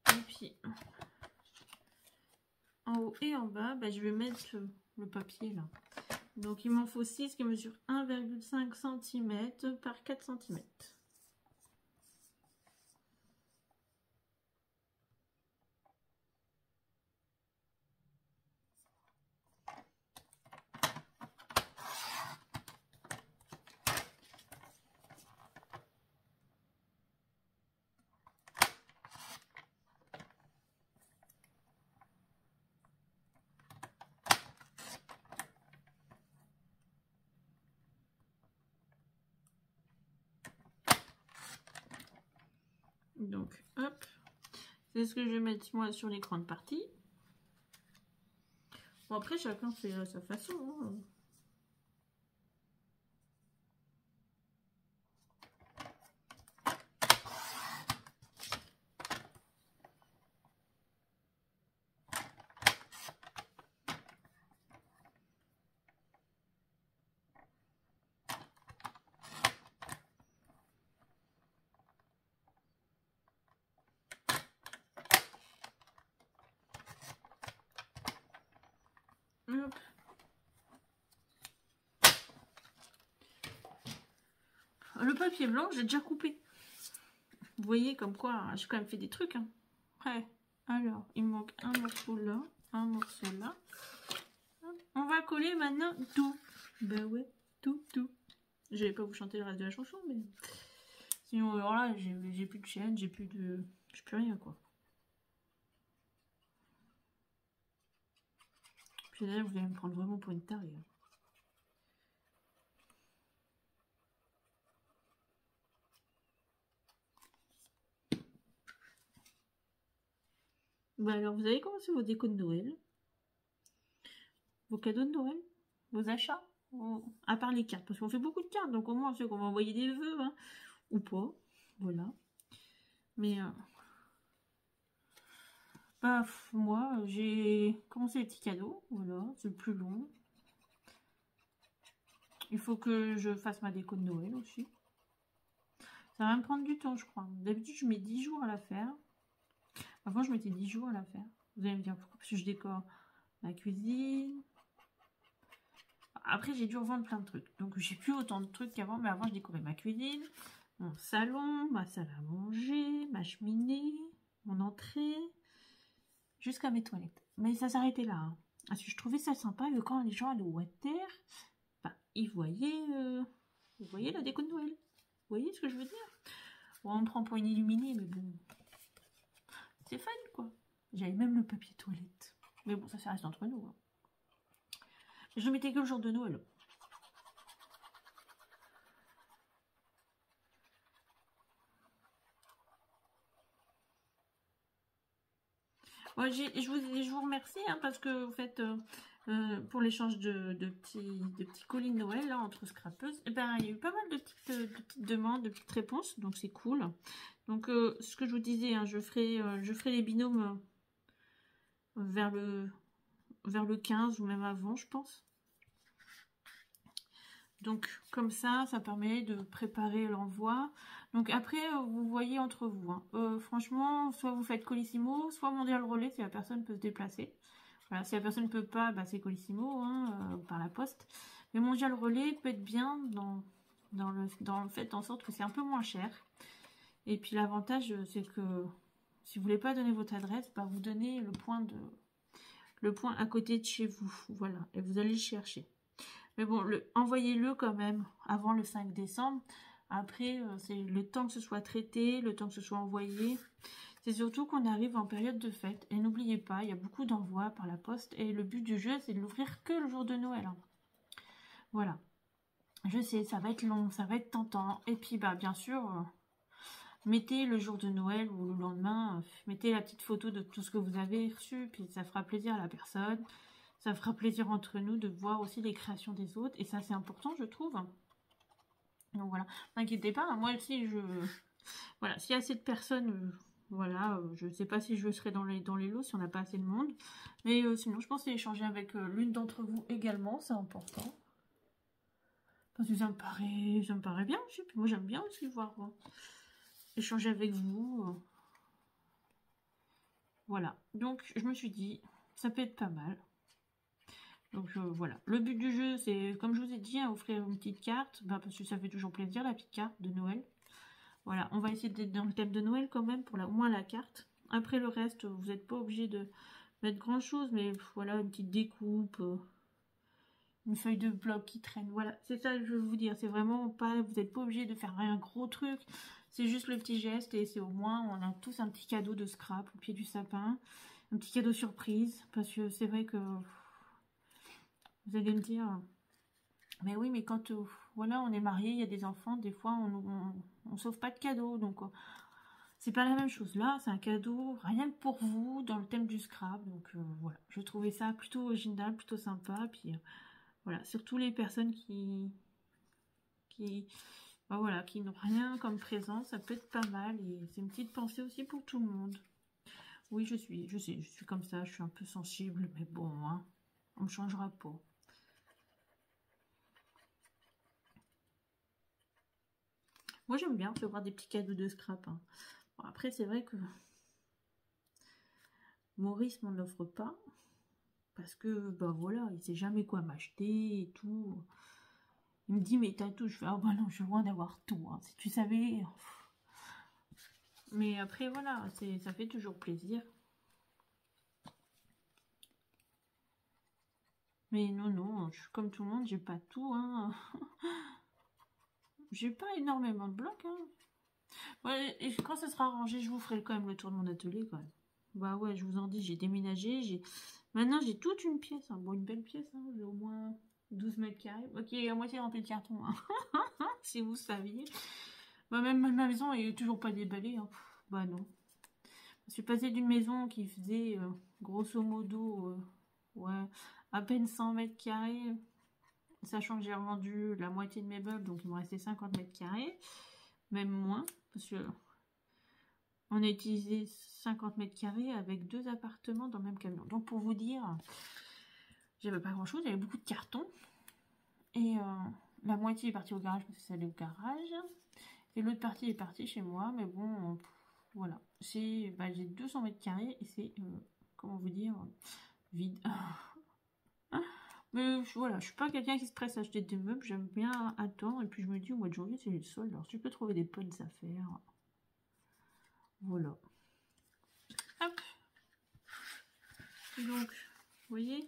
Et puis, en haut et en bas, bah, je vais mettre le papier là. Donc, il m'en faut 6 qui mesurent 1,5 cm par 4 cm. Donc, hop, c'est ce que je vais mettre moi sur les grandes parties. Bon, après, chacun fait à sa façon. Hein. Le papier blanc, j'ai déjà coupé. Vous voyez comme quoi, j'ai quand même fait des trucs. Hein. Ouais. Alors, il me manque un morceau là, un morceau là. On va coller maintenant tout. Ben ouais, tout. Je vais pas vous chanter le reste de la chanson, mais... Sinon, alors là, j'ai plus de chaîne, j'ai plus rien, quoi. Puis là, vous allez me prendre vraiment pour une tarée. Hein. Bah alors, vous avez commencé vos décos de Noël, vos cadeaux de Noël, vos achats, à part les cartes, parce qu'on fait beaucoup de cartes, donc au moins on sait qu'on va envoyer des vœux, hein, ou pas, voilà. Mais bah moi, j'ai commencé les petits cadeaux, voilà, c'est le plus long. Il faut que je fasse ma déco de Noël aussi. Ça va me prendre du temps, je crois. D'habitude, je mets 10 jours à la faire. Avant, je mettais 10 jours à la faire. Vous allez me dire pourquoi? Parce que je décore ma cuisine. Après, j'ai dû revendre plein de trucs. Donc, j'ai plus autant de trucs qu'avant. Mais avant, je décorais ma cuisine, mon salon, ma salle à manger, ma cheminée, mon entrée, jusqu'à mes toilettes. Mais ça s'arrêtait là. Hein. Parce que je trouvais ça sympa que quand les gens allaient au water, bah, ils voyaient la déco de Noël. Vous voyez ce que je veux dire? Bon, on me prend pour une illuminée, mais bon... C'est fun, quoi. J'avais même le papier toilette. Mais bon, ça reste entre nous. Hein. Je ne mettais que le jour de Noël. Ouais, je vous remercie hein, parce que vous faites pour l'échange de petits colis de Noël là, entre scrapeuses. Et ben, il y a eu pas mal de petites demandes, de petites réponses, donc c'est cool. Donc ce que je vous disais, hein, je ferai les binômes vers le 15 ou même avant, je pense. Donc comme ça permet de préparer l'envoi. Donc après, vous voyez entre vous. Hein. Franchement, soit vous faites Colissimo, soit Mondial Relais si la personne peut se déplacer. Voilà, si la personne ne peut pas, bah, c'est Colissimo hein, par la poste. Mais Mondial Relais peut être bien dans le fait en sorte que c'est un peu moins cher. Et puis l'avantage, c'est que si vous voulez pas donner votre adresse, bah, vous donnez le point à côté de chez vous. Voilà, et vous allez le chercher. Mais bon, envoyez-le quand même avant le 5 décembre. Après, c'est le temps que ce soit traité, le temps que ce soit envoyé. C'est surtout qu'on arrive en période de fête. Et n'oubliez pas, il y a beaucoup d'envois par la poste. Et le but du jeu, c'est de l'ouvrir que le jour de Noël. Hein. Voilà. Je sais, ça va être long, ça va être tentant. Et puis, bah, bien sûr, mettez le jour de Noël ou le lendemain, mettez la petite photo de tout ce que vous avez reçu. Puis ça fera plaisir à la personne. Ça fera plaisir entre nous de voir aussi les créations des autres. Et ça, c'est important, je trouve. Donc voilà, n'inquiétez pas. Moi aussi, voilà, s'il y a assez de personnes, voilà, je ne sais pas si je serai dans les lots, si on n'a pas assez de monde. Mais sinon, je pense échanger avec l'une d'entre vous également, c'est important. Parce que ça me paraît bien aussi. Puis moi, j'aime bien aussi voir, échanger avec vous. Voilà, donc je me suis dit, ça peut être pas mal. Donc voilà, le but du jeu, c'est, comme je vous ai dit, hein, offrir une petite carte, bah, parce que ça fait toujours plaisir, la petite carte de Noël. Voilà, on va essayer d'être dans le thème de Noël quand même, pour au moins la carte. Après le reste, vous n'êtes pas obligé de mettre grand chose, mais voilà, une petite découpe, une feuille de bloc qui traîne. Voilà, c'est ça que je veux vous dire, c'est vraiment pas, vous n'êtes pas obligé de faire un gros truc, c'est juste le petit geste, et c'est au moins, on a tous un petit cadeau de scrap au pied du sapin, un petit cadeau surprise, parce que c'est vrai que... Vous allez me dire, mais oui, mais quand voilà, on est marié, il y a des enfants, des fois on sauve pas de cadeau, donc c'est pas la même chose. Là, c'est un cadeau rien que pour vous dans le thème du scrap, donc voilà, je trouvais ça plutôt original, plutôt sympa, puis voilà, surtout les personnes bah, voilà, qui n'ont rien comme présent, ça peut être pas mal et c'est une petite pensée aussi pour tout le monde. Oui, je sais, je suis comme ça, je suis un peu sensible, mais bon, hein, on me changera pas. Moi, j'aime bien recevoir des petits cadeaux de scrap. Hein. Bon, après, c'est vrai que Maurice m'en offre pas. Parce que, bah voilà, il sait jamais quoi m'acheter et tout. Il me dit, mais t'as tout. Je fais, ah bah non, je suis loin d'avoir tout. Hein. Si tu savais. Mais après, voilà, ça fait toujours plaisir. Mais non, non, je suis comme tout le monde, j'ai pas tout. Hein. J'ai pas énormément de blocs. Hein. Ouais, et quand ça sera arrangé, je vous ferai quand même le tour de mon atelier. Quand même. Bah ouais, je vous en dis, j'ai déménagé. Maintenant, j'ai toute une pièce. Hein. Bon, une belle pièce. Hein. J'ai au moins 12 mètres carrés. Ok, à moitié rempli de carton. Hein. Si vous saviez. Bah, même ma maison est toujours pas déballée. Hein. Bah non. Je suis passée d'une maison qui faisait grosso modo ouais, à peine 100 mètres carrés. Sachant que j'ai revendu la moitié de mes meubles, donc il me restait 50 mètres carrés. Même moins. Parce que on a utilisé 50 mètres carrés avec 2 appartements dans le même camion. Donc pour vous dire, j'avais pas grand chose, j'avais beaucoup de cartons. Et la moitié est partie au garage parce que ça allait au garage. Et l'autre partie est partie chez moi. Mais bon, voilà. J'ai 200 mètres carrés et c'est, comment vous dire, vide. Mais voilà, je suis pas quelqu'un qui se presse à acheter des meubles. J'aime bien attendre. Et puis je me dis, au mois de janvier, c'est le solde. Alors tu peux trouver des bonnes affaires. Voilà. Hop. Donc, vous voyez.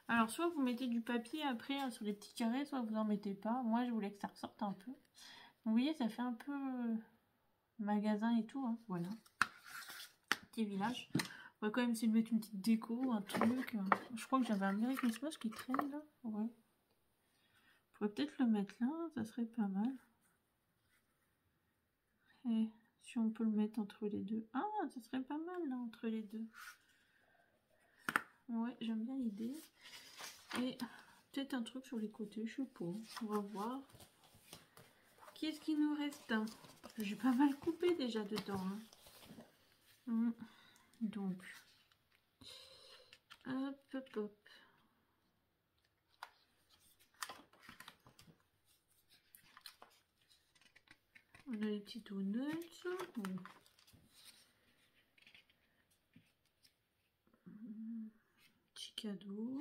Alors, soit vous mettez du papier après hein, sur les petits carrés, soit vous en mettez pas. Moi, je voulais que ça ressorte un peu. Vous voyez, ça fait un peu magasin et tout. Hein. Voilà. Petit village. On va quand même essayer de mettre une petite déco, un truc. Je crois que j'avais un Merry Christmas qui traîne là. Ouais. Je pourrais peut-être le mettre là, ça serait pas mal. Et si on peut le mettre entre les deux. Ah, ça serait pas mal là, entre les deux. Ouais, j'aime bien l'idée. Et peut-être un truc sur les côtés, je sais pas. On va voir. Qu'est-ce qu'il nous reste? J'ai pas mal coupé déjà dedans. Hein. Donc, hop, hop, hop. On a les petits donuts. Petit cadeau.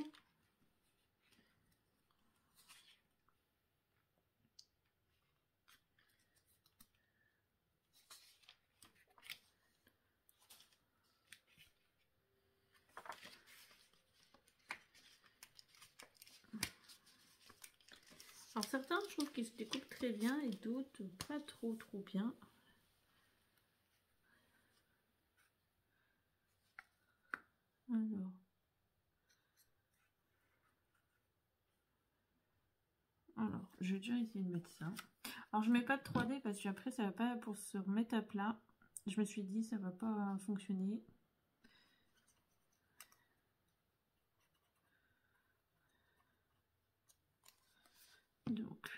Alors certains, je trouve qu'ils se découpent très bien et d'autres pas trop bien. Alors, je vais déjà essayer de mettre ça. Alors je mets pas de 3D parce que après ça va pas pour se remettre à plat. Je me suis dit ça va pas fonctionner. Donc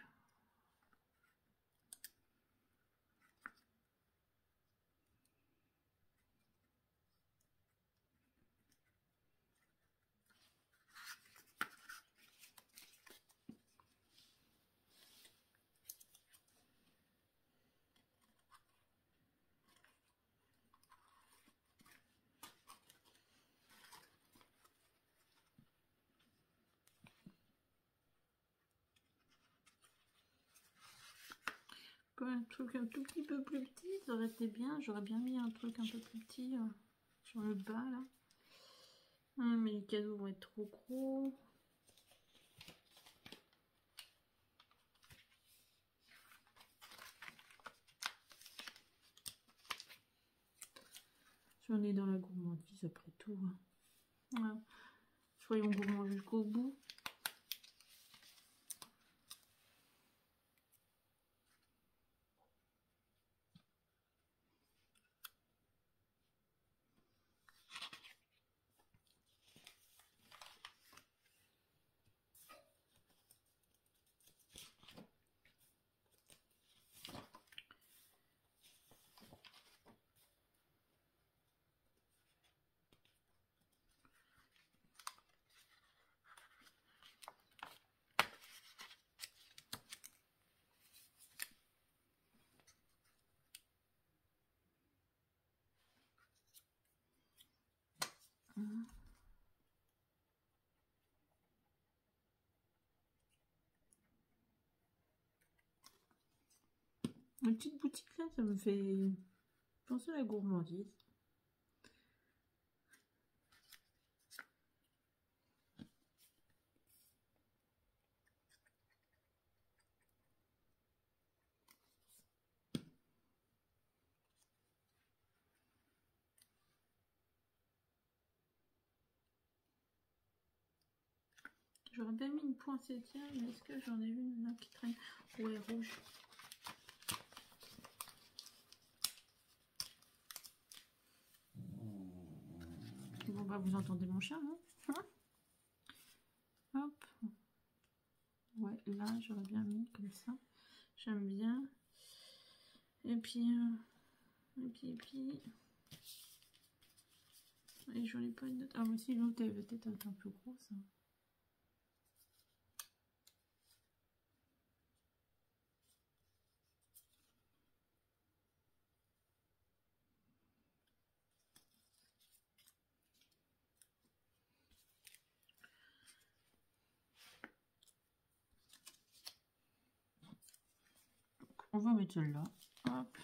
un truc un tout petit peu plus petit, ça aurait été bien. J'aurais bien mis un truc un peu plus petit sur le bas là. Mais les cadeaux vont être trop gros. Si on est dans la gourmandise après tout. Hein. Voilà. Soyons gourmands jusqu'au bout. Une petite boutique là, ça me fait penser à la gourmandise. J'aurais bien mis une poinsettière, mais est-ce que j'en ai une là qui traîne? Ouais, rouge. Bon bah vous entendez mon chien, non? Hop. Ouais, là j'aurais bien mis comme ça. J'aime bien. Et puis, et j'en ai pas une autre. Ah mais si, l'autre elle va peut-être être un peu grosse. Hein. On va mettre celle-là. Hop.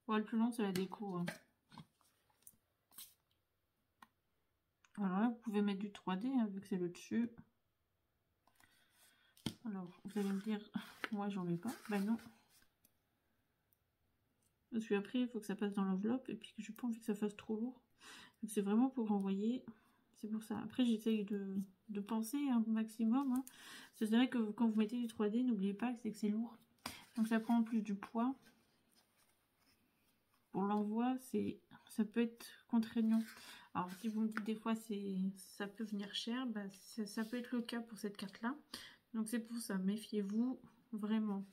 Ouais, le plus long, c'est la déco. Hein. Alors là, vous pouvez mettre du 3D, hein, vu que c'est le dessus. Alors, vous allez me dire, moi, j'en mets pas. Ben non. Parce qu'après, il faut que ça passe dans l'enveloppe. Et puis, que j'ai pas envie que ça fasse trop lourd. Donc, c'est vraiment pour renvoyer. C'est pour ça. Après, j'essaye de penser un maximum. Hein. C'est vrai que quand vous mettez du 3D, n'oubliez pas que c'est lourd. Donc, ça prend plus du poids. Pour l'envoi, ça peut être contraignant. Alors, si vous me dites des fois ça peut venir cher, bah, ça peut être le cas pour cette carte-là. Donc, c'est pour ça, méfiez-vous vraiment.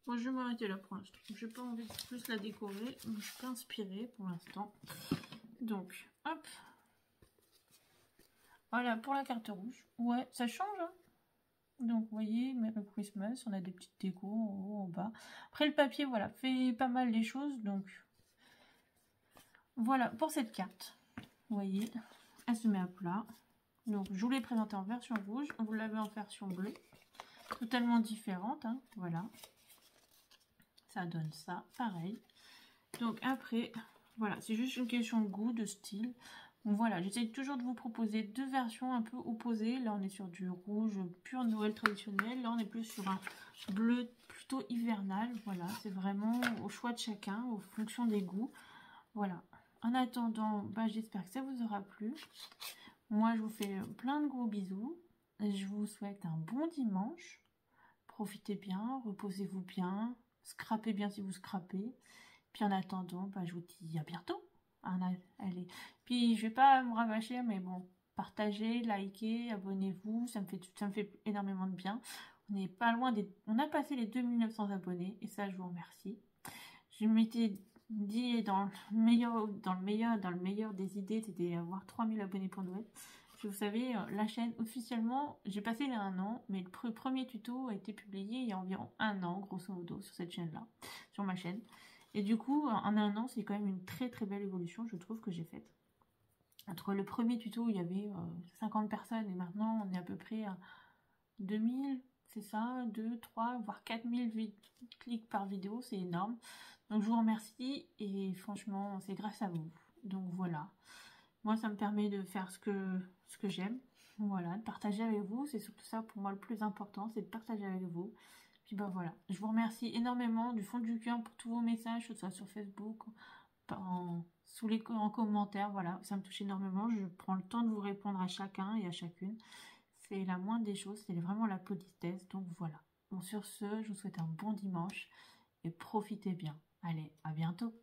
Moi, je vais m'arrêter là pour l'instant. J'ai pas envie de plus la décorer. Je suis pas inspirée pour l'instant. Donc, hop. Voilà, pour la carte rouge. Ouais, ça change, hein. Donc, vous voyez, Merry Christmas, on a des petites décos en haut, en bas. Après, le papier, voilà, fait pas mal les choses. Donc, voilà pour cette carte. Vous voyez, elle se met à plat. Donc, je vous l'ai présentée en version rouge. Vous l'avez en version bleue. Totalement différente, hein. Voilà. Ça donne ça, pareil. Donc, après, voilà, c'est juste une question de goût, de style. Donc voilà, j'essaie toujours de vous proposer deux versions un peu opposées. Là, on est sur du rouge pur Noël traditionnel. Là, on est plus sur un bleu plutôt hivernal. Voilà, c'est vraiment au choix de chacun, aux fonctions des goûts. Voilà. En attendant, bah, j'espère que ça vous aura plu. Moi, je vous fais plein de gros bisous. Je vous souhaite un bon dimanche. Profitez bien, reposez-vous bien. Scrapez bien si vous scrapez. Puis en attendant, bah, je vous dis à bientôt. Allez. Puis je vais pas me rabâcher, mais bon, partagez, likez, abonnez-vous, ça me fait énormément de bien. On n'est pas loin on a passé les 2900 abonnés et ça je vous remercie. Je m'étais dit dans le meilleur des idées, c'était d'avoir 3000 abonnés pour Noël. Vous savez, la chaîne officiellement, j'ai passé les 1 an, mais le premier tuto a été publié il y a environ 1 an, grosso modo, sur cette chaîne-là, sur ma chaîne. Et du coup, en 1 an, c'est quand même une très très belle évolution, je trouve, que j'ai faite. Entre le premier tuto, il y avait 50 personnes, et maintenant, on est à peu près à 2000, c'est ça, 2, 3, voire 4000 clics par vidéo, c'est énorme. Donc, je vous remercie, et franchement, c'est grâce à vous. Donc, voilà. Moi, ça me permet de faire ce que j'aime. Voilà, de partager avec vous. C'est surtout ça, pour moi, le plus important, c'est de partager avec vous. Puis ben voilà, je vous remercie énormément du fond du cœur pour tous vos messages, que ce soit sur Facebook, en commentaire, voilà, ça me touche énormément. Je prends le temps de vous répondre à chacun et à chacune. C'est la moindre des choses, c'est vraiment la politesse. Donc voilà. Bon, sur ce, je vous souhaite un bon dimanche et profitez bien. Allez, à bientôt.